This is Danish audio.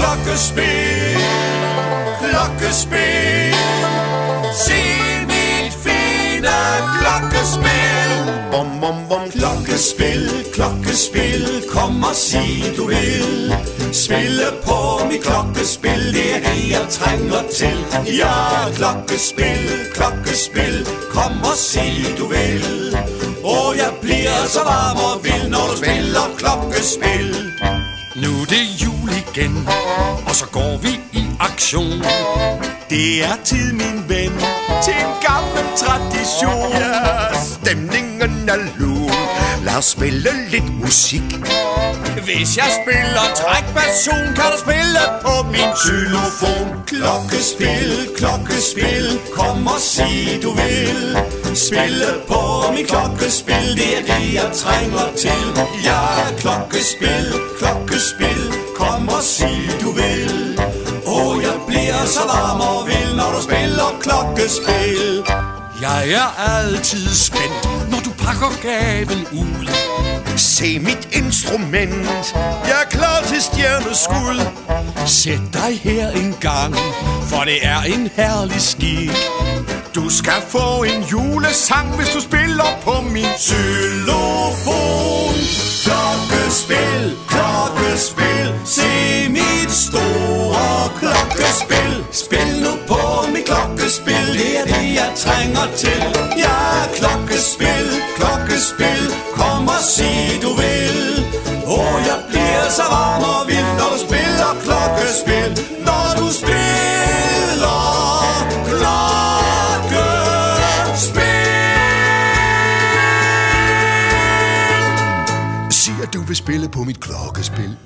klokkespil, klokkespil. Se mit fine klokkespil. Bom, bom, bom. Klokkespil, klokkespil. Kom og sig du vil. Spille på mit klokkespil, det er det jeg trænger til. Ja, klokkespil, klokkespil. Kom og sig du vil. Og jeg bliver så varm og vild, når du spiller klokkespil. Nu er det jul igen, og så går vi i aktion. Det er tid, min ven, til en gammel tradition. Ja, stemningen er lun. Lad os spille lidt musik. Hvis jeg spiller trækbasun, kan du spille på min xylofon. Klokkespil, klokkespil, kom og sig du vil. Spille på mit klokkespil, det er det jeg trænger til. Ja, klokkespil, klokkespil, kom og sig du vil. Og jeg bliver så varm og vild, når du spiller klokkespil. Jeg er altid spændt, når du pakker gaven ud. Se mit instrument, jeg er klar til stjerneskud. Sæt dig her en gang, for det er en herlig skik. Du skal få en julesang, hvis du spiller på min xylofon. Klokkespil, klokkespil, se mit store klokkespil. Spil nu på mit klokkespil, det er det jeg trænger til. Ja, klokkespil, klokkespil, kom og sig du vil. Og jeg bliver så varm og vild, når du spiller klokkespil. Når du spiller klokkespil. Sig, at du vil spille på mit klokkespil.